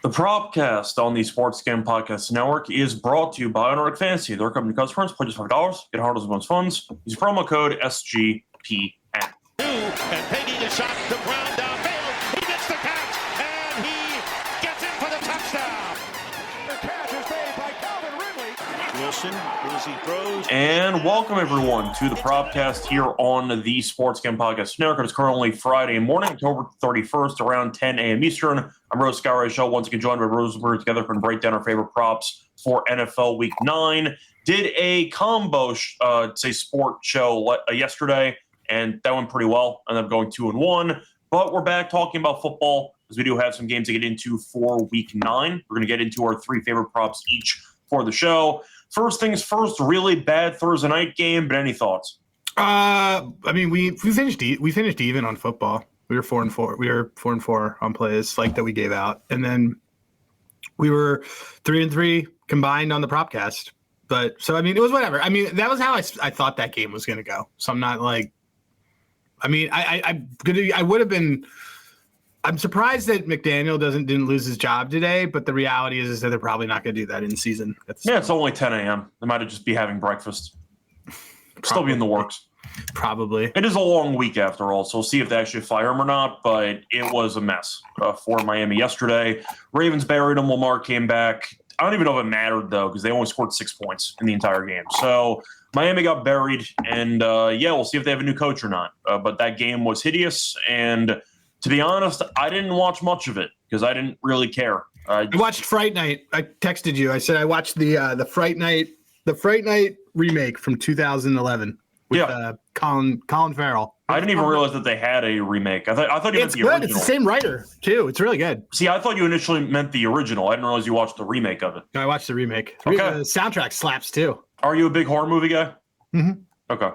The Propcast on the Sports Game Podcast Network is brought to you by Underdog Fantasy. Their company customers pay just $5, get $100 bonus funds. Use promo code SGPN. And Peggy the shot, the ground downfield. He gets the catch, and he gets in for the touchdown. The catch is made by Calvin Ridley. Wilson, as he throws. And welcome, everyone, to the Propcast here on the Sports Game Podcast Network. It's currently Friday morning, October 31st, around 10 a.m. Eastern. I'm Rose Show, once again joined by Rosenberg. Together for break down our favorite props for NFL Week 9. Did a combo, sport show yesterday, and that went pretty well. Ended up going 2-1. But we're back talking about football, because we do have some games to get into for Week 9. We're going to get into our three favorite props each for the show. First things first, really bad Thursday night game, but any thoughts? We finished even on football. We were 4-4. We were 4-4 on plays like that we gave out, and then we were 3-3 combined on the Propcast. But so it was whatever. That was how I thought that game was going to go. So I'm not like, I would have been. I'm surprised that McDaniel didn't lose his job today, but the reality is that they're probably not going to do that in season. It's only 10 a.m. They might have just be having breakfast. Still be in the works. Probably. It is a long week after all, so we'll see if they actually fire him or not, but it was a mess for Miami yesterday. Ravens buried him. Lamar came back. I don't even know if it mattered, though, because they only scored 6 points in the entire game. So Miami got buried, and, we'll see if they have a new coach or not. But that game was hideous, and to be honest, I didn't watch much of it because I didn't really care. I watched Fright Night. I texted you. I said I watched the Fright Night remake from 2011 with Colin Farrell. I didn't even realize that they had a remake. I thought you meant the original. It's the same writer too. It's really good. See, I thought you initially meant the original. I didn't realize you watched the remake of it. No, I watched the remake. Okay. The soundtrack slaps too. Are you a big horror movie guy? Mm-hmm. Okay.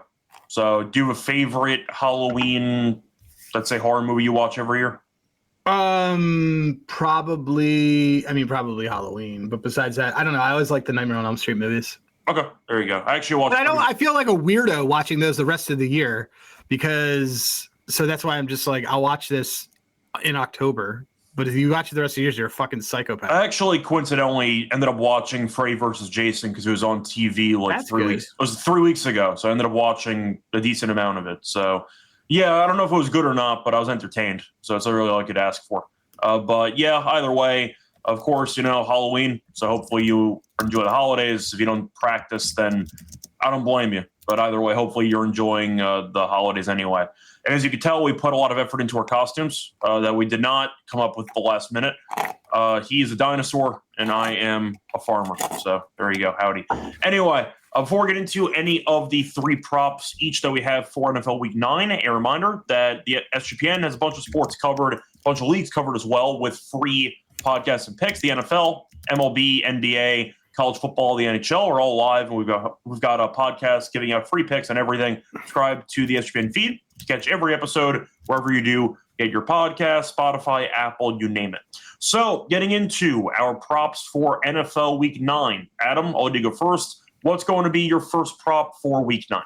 So, do you have a favorite Halloween, let's say, horror movie you watch every year? Probably Halloween. But besides that, I don't know. I always like the Nightmare on Elm Street movies. Okay, there you go. I actually watched. I feel like a weirdo watching those the rest of the year so that's why I'm just like, I'll watch this in October. But if you watch it the rest of the year, you're a fucking psychopath. I actually coincidentally ended up watching Freddy vs. Jason because it was on TV That's 3 weeks. It was 3 weeks ago, so I ended up watching a decent amount of it. So, yeah, I don't know if it was good or not, but I was entertained. So that's really all I could ask for. But yeah, either way, of course, Halloween. So hopefully you enjoy the holidays. If you don't practice, then I don't blame you. But either way, hopefully you're enjoying the holidays anyway. And as you can tell, we put a lot of effort into our costumes that we did not come up with at the last minute. He is a dinosaur, and I am a farmer. So there you go. Howdy. Anyway, before we get into any of the three props each that we have for NFL Week 9, a reminder that the SGPN has a bunch of sports covered, a bunch of leagues covered as well with free podcasts and picks. The NFL, MLB, NBA, college football, the NHL are all live, and we've got a podcast giving out free picks on everything. Subscribe to the SGPN feed to catch every episode wherever you do get your podcast, Spotify, Apple, you name it. So, getting into our props for NFL Week 9. Adam, I'll let you go first. What's going to be your first prop for Week 9?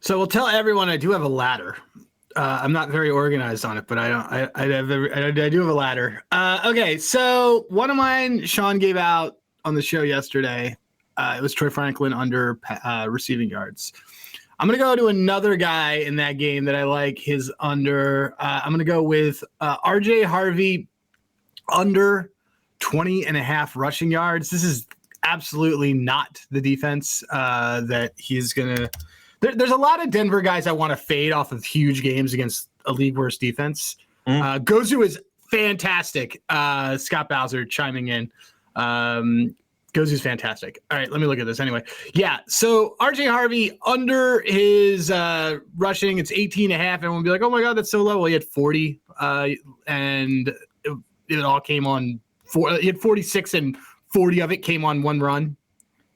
So we'll tell everyone I do have a ladder. I'm not very organized on it, but I do have a ladder. Okay, so one of mine, Sean gave out on the show yesterday. It was Troy Franklin under receiving yards. I'm going to go to another guy in that game that I like his under. I'm going to go with RJ Harvey under 20.5 rushing yards. This is absolutely not the defense that he's going to. There's a lot of Denver guys I want to fade off of huge games against a league worst defense. Gozu is fantastic. Scott Bowser chiming in. Gozu's fantastic. All right, let me look at this anyway. Yeah, so RJ Harvey under his rushing, it's 18.5. Everyone will be like, oh my God, that's so low. Well, he had 40, and it all came on he had 46, and 40 of it came on one run.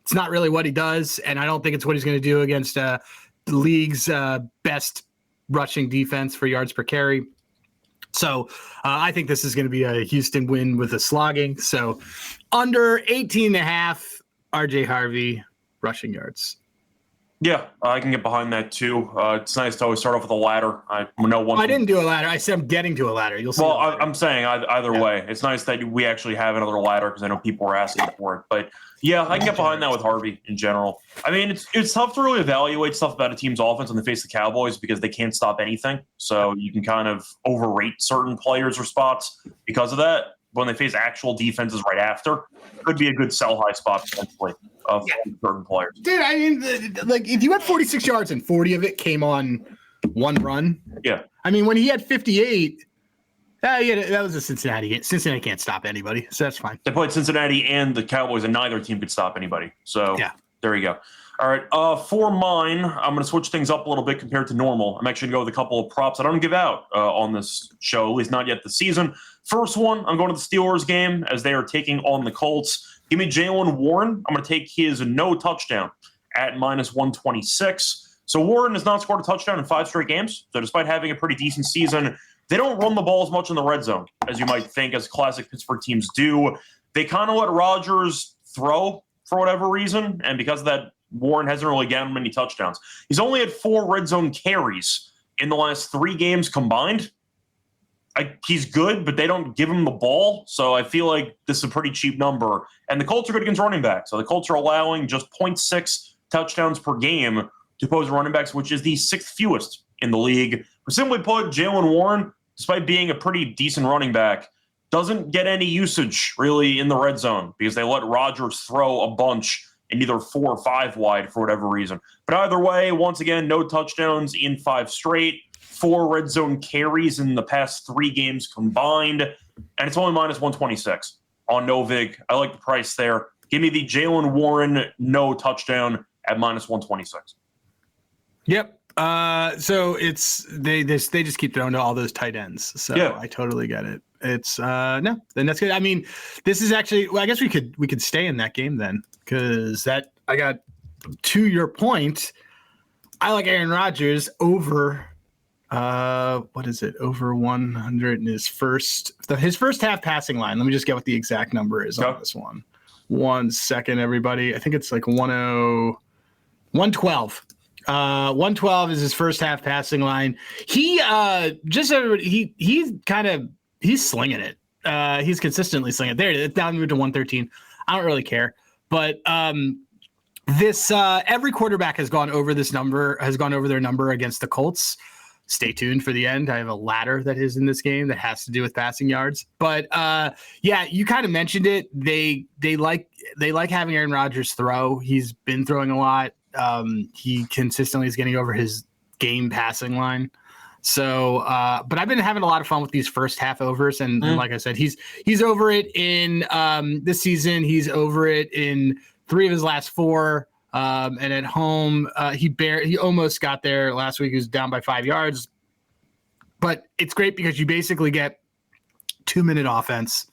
It's not really what he does, and I don't think it's what he's going to do against the league's best rushing defense for yards per carry. So I think this is going to be a Houston win with a slogging. So under 18.5 RJ Harvey rushing yards. Yeah, I can get behind that too. It's nice to always start off with a ladder. I know one. I didn't do a ladder. I said I'm getting to a ladder. You'll see. Well, I'm saying either way, it's nice that we actually have another ladder because I know people are asking for it. But yeah, I can get behind that with Harvey in general. I mean, it's tough to really evaluate stuff about a team's offense when they face the Cowboys because they can't stop anything. So you can kind of overrate certain players or spots because of that. When they face actual defenses right after, could be a good sell high spot potentially of certain players. Dude, I mean, like if you had 46 yards and 40 of it came on one run. Yeah. I mean, when he had 58, that was a Cincinnati game. Cincinnati can't stop anybody, so that's fine. They played Cincinnati and the Cowboys, and neither team could stop anybody. So there you go. All right, for mine, I'm going to switch things up a little bit compared to normal. I'm actually going to go with a couple of props that I don't give out on this show, at least not yet this season. First one, I'm going to the Steelers game as they are taking on the Colts. Give me Jaylen Warren. I'm going to take his no touchdown at -126. So Warren has not scored a touchdown in 5 straight games. So despite having a pretty decent season, they don't run the ball as much in the red zone as you might think, as classic Pittsburgh teams do. They kind of let Rodgers throw for whatever reason, and because of that, Warren hasn't really gotten many touchdowns. He's only had 4 red zone carries in the last 3 games combined. He's good, but they don't give him the ball, so I feel like this is a pretty cheap number. And the Colts are good against running backs. So the Colts are allowing just 0.6 touchdowns per game to opposing running backs, which is the 6th fewest in the league. But simply put, Jaylen Warren, despite being a pretty decent running back, doesn't get any usage really in the red zone because they let Rodgers throw a bunch in either 4 or 5 wide for whatever reason. But either way, once again, no touchdowns in 5 straight, 4 red zone carries in the past 3 games combined, and it's only -126 on Novig. I like the price there. Give me the Jaylen Warren no touchdown at -126. Yep. So it's they just keep throwing to all those tight ends. So yeah. I totally get it. It's no, then that's good. I mean, this is actually, well, I guess we could stay in that game then, because that I got, to your point, I like Aaron Rodgers over what is it, over 100 in his first half passing line. Let me just get what the exact number is on this one. 1 second, everybody. I think it's like 112. 112 is his first half passing line. He's slinging it. He's consistently slinging it. There, it's down to 113. I don't really care, but this every quarterback has gone over their number against the Colts. Stay tuned for the end. I have a ladder that is in this game that has to do with passing yards. But yeah, you kind of mentioned it. They like having Aaron Rodgers throw. He's been throwing a lot. He consistently is getting over his game passing line. So, but I've been having a lot of fun with these first half overs, and like I said, he's over it in this season. He's over it in 3 of his last 4. And at home, he almost got there last week. He was down by 5 yards, but it's great because you basically get 2-minute offense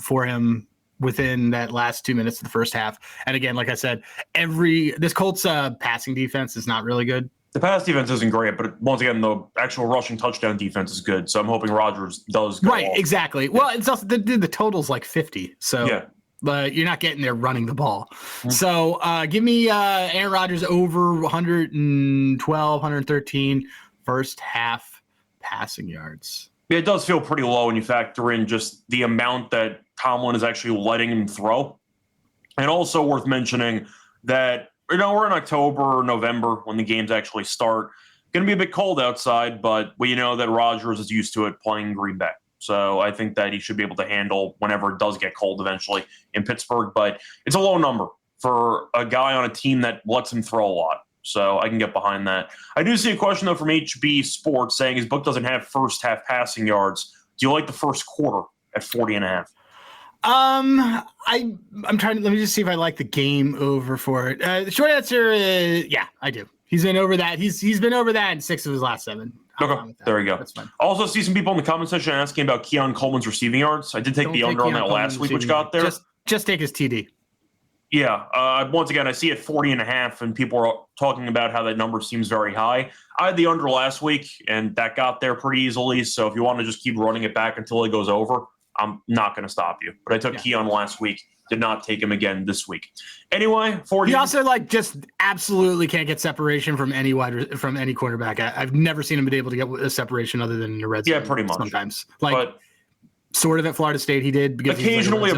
for him within that last 2 minutes of the first half. And again, like I said, this Colts passing defense is not really good. The pass defense isn't great, but once again, the actual rushing touchdown defense is good. So I'm hoping Rodgers does go right, exactly. Yeah. Well, it's also the total's like 50. So yeah. But you're not getting there running the ball. Mm-hmm. So give me Aaron Rodgers over 112, 113 first half passing yards. Yeah, it does feel pretty low when you factor in just the amount that Tomlin is actually letting him throw. And also worth mentioning that, we're in October or November when the games actually start. Going to be a bit cold outside, but we know that Rodgers is used to it playing Green Bay. So I think that he should be able to handle whenever it does get cold eventually in Pittsburgh. But it's a low number for a guy on a team that lets him throw a lot. So I can get behind that. I do see a question, though, from HB Sports saying his book doesn't have first half passing yards. Do you like the first quarter at 40.5? I'm trying to, let me just see if I like the game over for it. The short answer is, yeah, I do. He's been over that. He's been over that in 6 of his last 7. Okay, there we go. That's fine. Also see some people in the comment section asking about Keon Coleman's receiving yards. I did take the under on that last week, which got there. Just take his TD. Yeah. Once again, I see it 40.5, and people are talking about how that number seems very high. I had the under last week, and that got there pretty easily. So if you want to just keep running it back until it goes over, I'm not going to stop you. But I took Keon last week. Did not take him again this week. Anyway, he also just absolutely can't get separation from any quarterback. I've never seen him be able to get a separation other than in the red zone. Yeah, pretty much. Sometimes, sort of at Florida State, he did because occasionally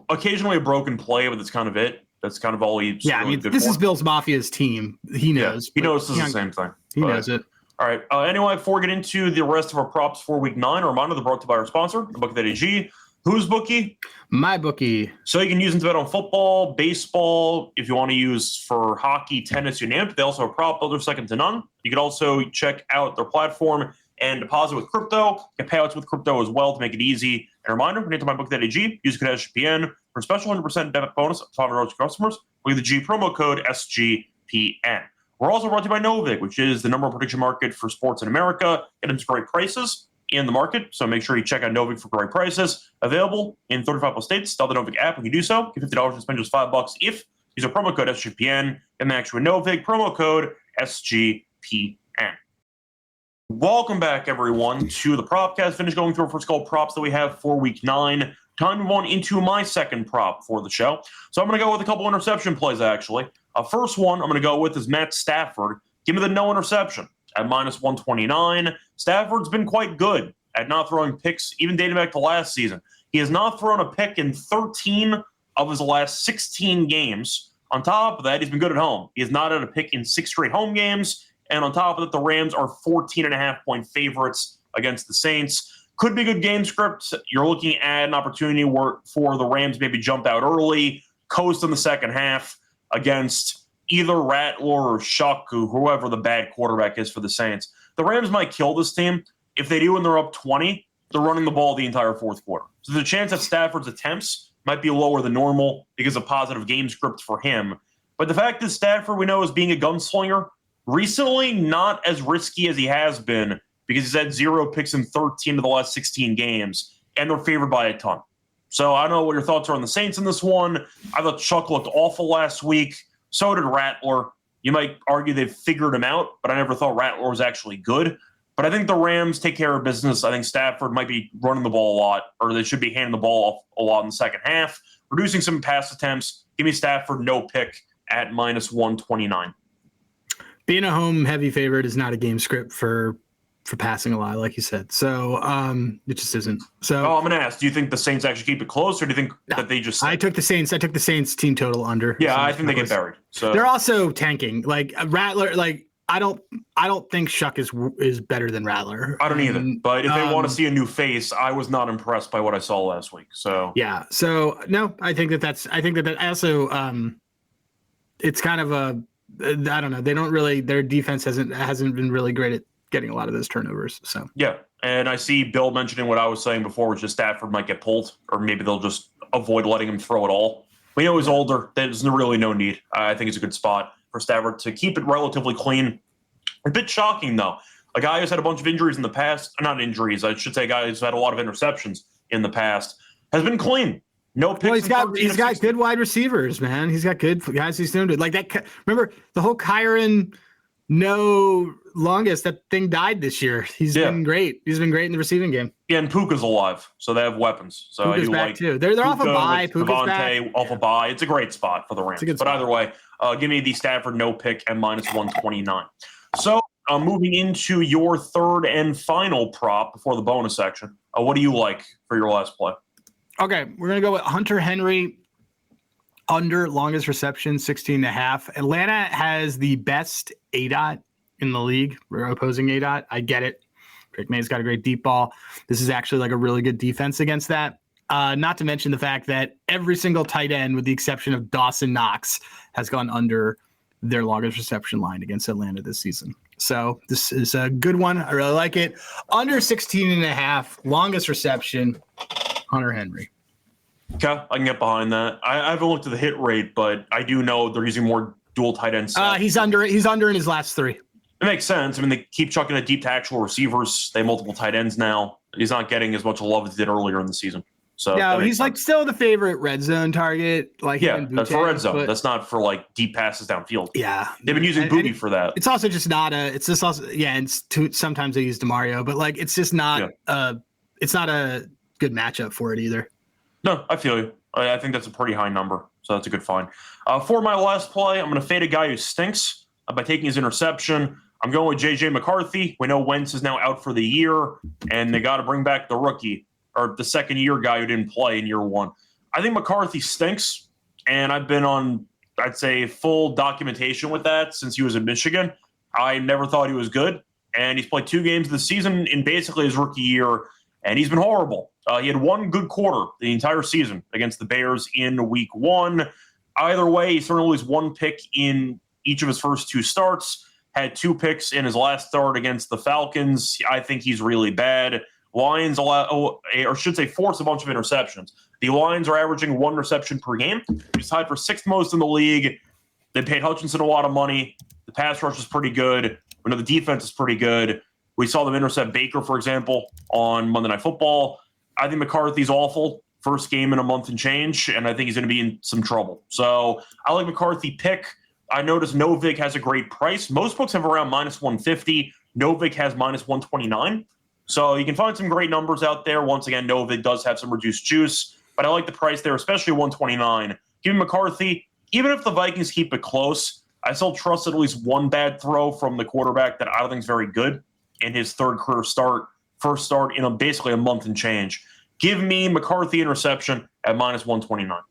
occasionally a broken play, but that's kind of it. That's kind of all he's. Yeah, really this is Bill's Mafia's team. He knows. Yeah, he knows this is the same thing. He knows it. All right. Anyway, before we get into the rest of our props for Week 9, a reminder: they're brought to you by our sponsor, the Book.ag. Whose bookie? My bookie. So you can use them to bet on football, baseball, if you want to use for hockey, tennis, you name it. They also have a prop builder second to none. You can also check out their platform and deposit with crypto. Get payouts with crypto as well to make it easy. And a reminder, when you enter mybook.ag, use code SGPN for a special 100% debit bonus to $500 customers with the G promo code SGPN. We're also brought to you by Novig, which is the number one prediction market for sports in America. Get them great prices in the market, so make sure you check out Novig for great prices. Available in 35 plus states. Download the Novig app. When you do so, get $50 and spend just $5 if you use a promo code SGPN and match with Novig. Promo code SGPN. Welcome back, everyone, to the Propcast. Finish going through our first couple props that we have for Week 9. Time to move on into my second prop for the show. So I'm going to go with a couple interception plays, actually. First one I'm going to go with is Matt Stafford. Give me the no interception at -129. Stafford's been quite good at not throwing picks, even dating back to last season. He has not thrown a pick in 13 of his last 16 games. On top of that, he's been good at home. He has not had a pick in 6 straight home games. And on top of that, the Rams are 14.5-point favorites against the Saints. Could be a good game script. You're looking at an opportunity for the Rams maybe jump out early, coast in the second half against either Rattler or Shuck, whoever the bad quarterback is for the Saints. The Rams might kill this team. If they do and they're up 20, they're running the ball the entire fourth quarter. So the chance that Stafford's attempts might be lower than normal because of positive game script for him. But the fact is Stafford, we know, is being a gunslinger. Recently, not as risky as he has been because he's had 0 picks in 13 of the last 16 games, and they're favored by a ton. So I don't know what your thoughts are on the Saints in this one. I thought Chuck looked awful last week. So did Rattler. You might argue they've figured him out, but I never thought Rattler was actually good. But I think the Rams take care of business. I think Stafford might be running the ball a lot, or they should be handing the ball off a lot in the second half, reducing some pass attempts. Give me Stafford no pick at -129. Being a home-heavy favorite is not a game script for passing a lot, like you said. So it just isn't. So I'm going to ask, do you think the Saints actually keep it close, or do you think that they just... I took the Saints team total under. Yeah, I think they get buried. So they're also tanking. Like Rattler, I don't think Shuck is better than Rattler. I don't either. But if they want to see a new face, I was not impressed by what I saw last week. So yeah. So no, I think that also it's kind of a, I don't know. They don't really, their defense hasn't been really great at getting a lot of those turnovers. So yeah. And I see Bill mentioning what I was saying before, which is Stafford might get pulled, or maybe they'll just avoid letting him throw it all. We know he's older. There's really no need. I think it's a good spot for Stafford to keep it relatively clean. A bit shocking, though. A guy who's had a bunch of injuries in the past, not injuries, I should say a guy who's had a lot of interceptions in the past, has been clean. No picks. Well, he's got good wide receivers, man. He's got good guys he's doing it. Like that. Remember the whole Kyron longest, that thing died this year. He's been great. He's been great in the receiving game. Yeah, and Puka's alive, so they have weapons. So Puka's back too. They're off a bye. Puka's back. Off a bye. It's a great spot for the Rams. But either way, give me the Stafford no pick at -129. So moving into your third and final prop before the bonus section. What do you like for your last play? Okay, we're gonna go with Hunter Henry under longest reception, 16.5. Atlanta has the best ADOT in the league. We're opposing ADOT. I get it. Drake May's got a great deep ball. This is actually like a really good defense against that. Not to mention the fact that every single tight end, with the exception of Dawson Knox, has gone under their longest reception line against Atlanta this season. So this is a good one. I really like it. Under 16.5, longest reception, Hunter Henry. Okay, I can get behind that. I haven't looked at the hit rate, but I do know they're using more dual tight ends. He's under in his last 3. It makes sense. I mean, they keep chucking it deep to actual receivers. They have multiple tight ends now. He's not getting as much love as he did earlier in the season. So yeah, he's like still the favorite red zone target. Like that's for red zone. That's not for like deep passes downfield. Yeah, they've been using Booty for that. It's also just not a. It's just also and sometimes they use DeMario, but like it's just not. It's not a good matchup for it either. No, I feel you. I think that's a pretty high number, so that's a good find. For my last play, I'm going to fade a guy who stinks by taking his interception. I'm going with J.J. McCarthy. We know Wentz is now out for the year, and they got to bring back the rookie or the second-year guy who didn't play in year one. I think McCarthy stinks, and I've been on, I'd say, full documentation with that since he was in Michigan. I never thought he was good, and he's played 2 games this season in basically his rookie year, and he's been horrible. He had 1 good quarter the entire season against the Bears in week 1. Either way, he certainly lose 1 pick in each of his first 2 starts, had 2 picks in his last start against the Falcons. I think he's really bad. Lions force a bunch of interceptions. The Lions are averaging 1 reception per game. He's tied for 6th most in the league. They paid Hutchinson a lot of money. The pass rush is pretty good. We know the defense is pretty good. We saw them intercept Baker, for example, on Monday Night Football. I think McCarthy's awful. First game in a month and change, and I think he's going to be in some trouble. So I like McCarthy pick. I noticed Novik has a great price. Most books have around -150. Novik has -129. So you can find some great numbers out there. Once again, Novik does have some reduced juice, but I like the price there, especially 129. Give me McCarthy. Even if the Vikings keep it close, I still trust at least 1 bad throw from the quarterback that I don't think is very good in his first start in basically a month and change. Give me McCarthy interception at -129.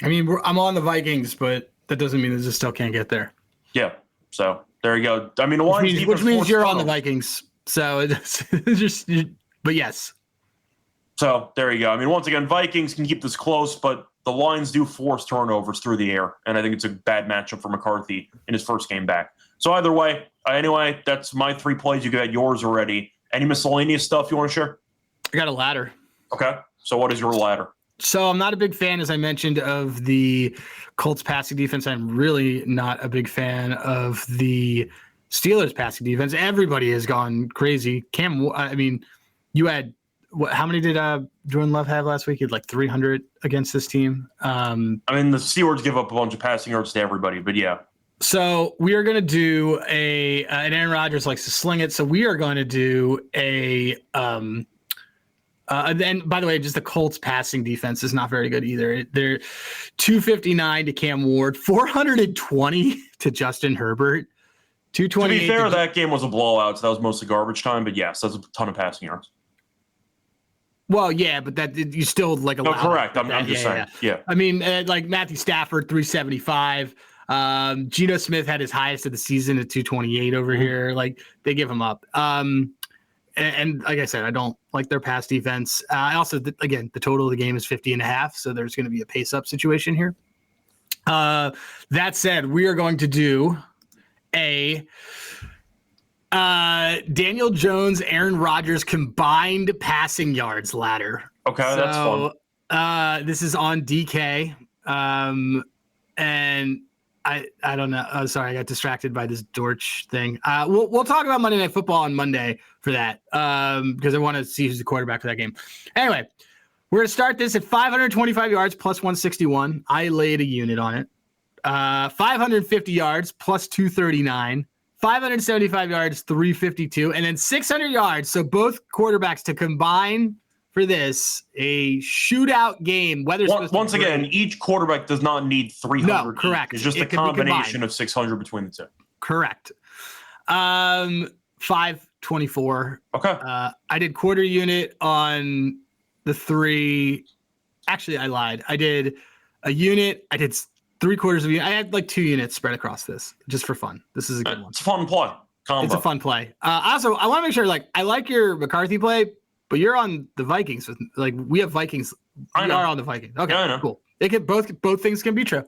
I mean, I'm on the Vikings, but that doesn't mean they still can't get there. Yeah, so there you go. I mean, which means you're on the Vikings. So it's just, but yes. So there you go. I mean, once again, Vikings can keep this close, but the Lions do force turnovers through the air, and I think it's a bad matchup for McCarthy in his first game back. So either way, anyway, that's my 3 plays. You got yours already. Any miscellaneous stuff you want to share? I got a ladder. Okay. So what is your ladder? So I'm not a big fan, as I mentioned, of the Colts passing defense. I'm really not a big fan of the Steelers passing defense. Everybody has gone crazy. You had how many did Jordan Love have last week? He had like 300 against this team. The Steelers give up a bunch of passing yards to everybody, but yeah. So we are going to do and Aaron Rodgers likes to sling it. So we are going to do and by the way, just the Colts passing defense is not very good either. They're 259 to Cam Ward, 420 to Justin Herbert, 228. To be fair, that game was a blowout, so that was mostly garbage time. But yes, that's a ton of passing yards. Well, yeah, but that you still like allow. No, correct. I'm just saying. Yeah. I mean, like Matthew Stafford, 375. Geno Smith had his highest of the season at 228 over here. Like they give him up. And like I said, I don't like their pass defense. I also, again, the total of the game is 50.5, so there's going to be a pace-up situation here. That said, we are going to do a Daniel Jones, Aaron Rodgers combined passing yards ladder. Okay, that's fun. This is on DK, and I don't know. Oh, sorry, I got distracted by this Dortch thing. We'll talk about Monday Night Football on Monday for that because I want to see who's the quarterback for that game. Anyway, we're going to start this at 525 yards plus 161. I laid a unit on it. 550 yards plus 239. 575 yards, 352. And then 600 yards. So both quarterbacks to combine for this, a shootout game. Once again, each quarterback does not need 300. No, correct. It's just a combination of 600 between the two. Correct. 524. Okay. I did quarter unit on the 3. Actually, I lied. I did a unit. I did 3/4 of a unit. I had like 2 units spread across this just for fun. This is a good one. It's a fun play. Combo. It's a fun play. Also, I want to make sure, I like your McCarthy play, but you're on the Vikings. We have Vikings. You are on the Vikings. Okay, yeah, I know. Cool. They can both things can be true.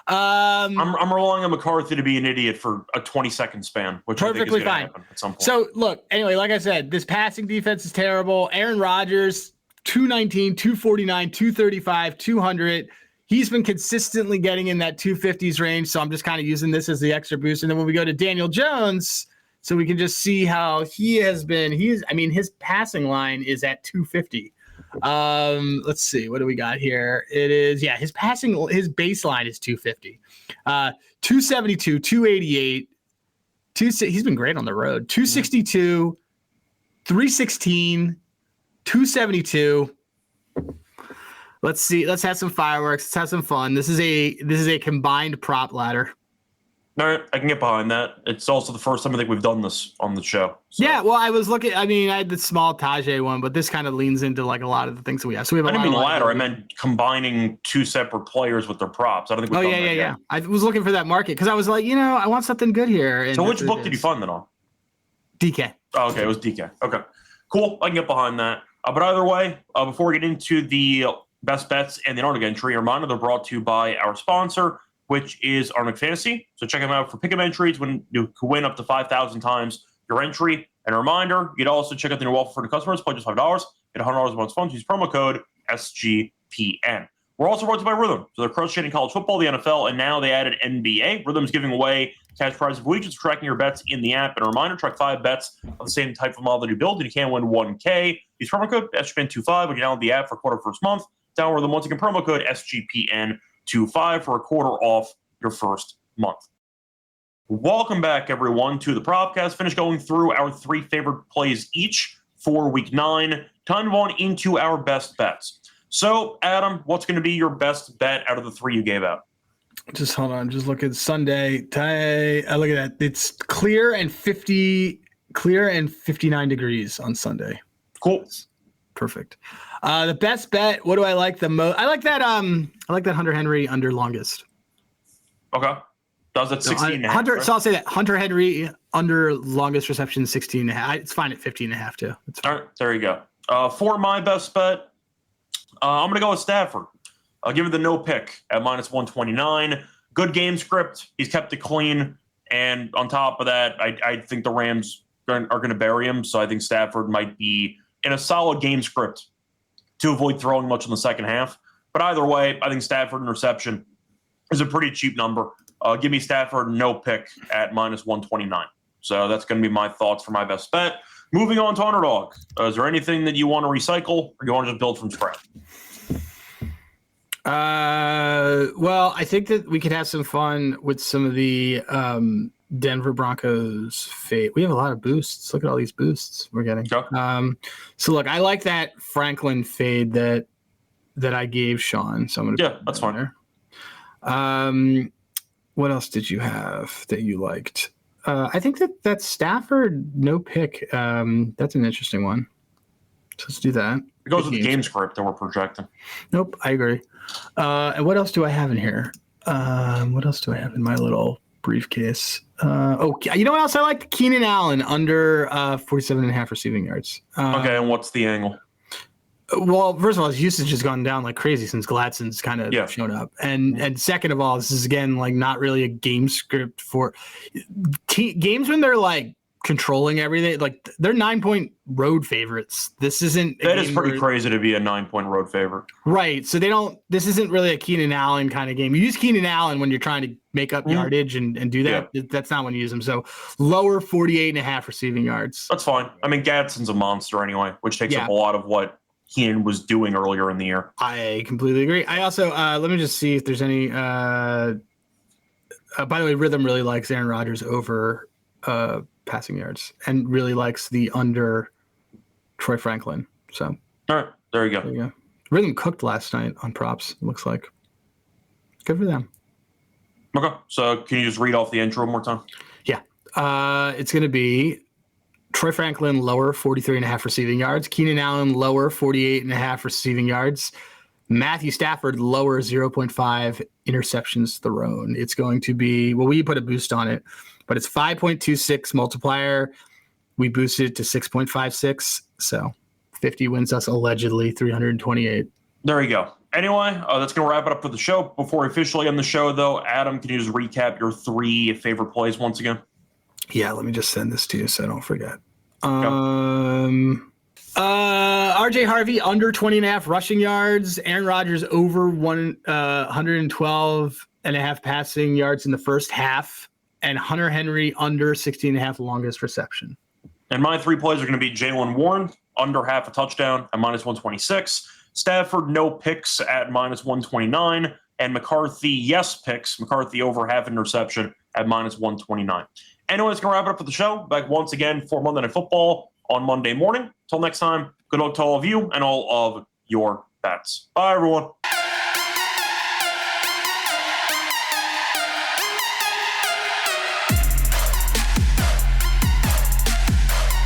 I'm relying on McCarthy to be an idiot for a 20-second span, which perfectly I think is fine. Happen at some point. So look, anyway, like I said, this passing defense is terrible. Aaron Rodgers, 219, 249, 235, 200. He's been consistently getting in that 250s range, so I'm just kind of using this as the extra boost. And then when we go to Daniel Jones, so we can just see how he has been. His passing line is at 250. Let's see, what do we got here? It is, his baseline is 250. 272, 288, he's been great on the road. 262, 316, 272. Let's see. Let's have some fireworks. Let's have some fun. This is a combined prop ladder. All right, I can get behind that. It's also the first time I think we've done this on the show. So. Yeah, well, I was looking. I mean, I had the small Tajay one, but this kind of leans into like a lot of the things that we have. So we have. I didn't mean ladder. I meant combining two separate players with their props. I don't think. Yeah. I was looking for that market because I was like, I want something good here. And so which book did you find that on? DK. Oh, okay, it was DK. Okay, cool. I can get behind that. But either way, before we get into the best bets and the Underdog entry, a reminder they're brought to you by our sponsor, which is Underdog Fantasy. So check them out for pick'em entries when you can win up to 5,000 times your entry. And a reminder, you'd also check out the new offer for the customers. Play just $5, get $100 a month's funds. Use promo code SGPN. We're also brought to you by Rhythm. So they're cross-training college football, the NFL, and now they added NBA. Rhythm's giving away cash prizes of the week just for tracking your bets in the app. And a reminder, track 5 bets of the same type of model that you build, and you can win $1K. Use promo code SGPN25 when you download the app for quarter first month. Download Rhythm once again, promo code SGPN25 for a quarter off your first month. Welcome back, everyone, to the Propcast. Finish going through our 3 favorite plays each for Week 9. Time to move on into our best bets. So, Adam, what's going to be your best bet out of the 3 you gave out? Just hold on. Just look at Sunday. Look at that. It's clear and 59 degrees on Sunday. Cool. Perfect. The best bet. What do I like the most? I like that. Hunter Henry under longest. Okay. That was at 16 Hunter. Right? So I'll say that Hunter Henry under longest reception 16.5. It's fine at 15.5 too. All right. There you go. For my best bet, I'm going to go with Stafford. I'll give it the no pick at -129. Good game script. He's kept it clean. And on top of that, I think the Rams are going to bury him. So I think Stafford might be in a solid game script to avoid throwing much in the second half. But either way, I think Stafford and reception is a pretty cheap number. Give me Stafford no pick at -129. So that's going to be my thoughts for my best bet. Moving on to Underdog. Is there anything that you want to recycle or you want to just build from scratch? Well, I think that we could have some fun with some of the Denver Broncos fate. We have a lot of boosts. Look at all these boosts we're getting. Okay. So look, I like that Franklin fade that I gave Sean. So I'm gonna that's fine. There. What else did you have that you liked? I think that Stafford no pick. That's an interesting one. So let's do that. It goes with the game script that we're projecting. Nope, I agree. And what else do I have in here? What else do I have in my little briefcase? You know what else I like? Keenan Allen under 47.5 receiving yards. Okay, and what's the angle? Well, first of all, his usage has gone down like crazy since Gladson's kind of shown up. And second of all, this is, again, like not really a game script for games when they're like controlling everything. Like they're 9-point road favorites. This isn't. That is pretty crazy to be a 9-point road favorite. Right. So this isn't really a Keenan Allen kind of game. You use Keenan Allen when you're trying to make up yardage and do that. Yeah. That's not when you use him. So lower 48.5 receiving yards. That's fine. I mean, Gadsden's a monster anyway, which takes up a lot of what Keenan was doing earlier in the year. I completely agree. I also, let me just see if there's any, by the way, Rhythm really likes Aaron Rodgers over passing yards and really likes the under Troy Franklin. So, all right, there you go. Rhythm cooked last night on props, it looks like. Good for them. Okay, so can you just read off the intro one more time? Yeah. It's going to be Troy Franklin, lower 43.5 receiving yards. Keenan Allen, lower 48.5 receiving yards. Matthew Stafford, lower 0.5 interceptions thrown. It's going to be, well, we put a boost on it, but it's 5.26 multiplier. We boosted it to 6.56. So 50 wins us allegedly 328. There you go. Anyway, that's going to wrap it up for the show. Before we officially end the show, though, Adam, can you just recap your 3 favorite plays once again? Yeah, let me just send this to you so I don't forget. RJ Harvey under 20.5 rushing yards. Aaron Rodgers over 112.5 passing yards in the first half. And Hunter Henry under 16.5 longest reception. And my 3 plays are going to be Jaylen Warren under half a touchdown at -126. Stafford no picks at -129. And McCarthy yes picks. McCarthy over half interception at -129. Anyway, it's going to wrap it up for the show. Back once again for Monday Night Football on Monday morning. Till next time, good luck to all of you and all of your bets. Bye, everyone.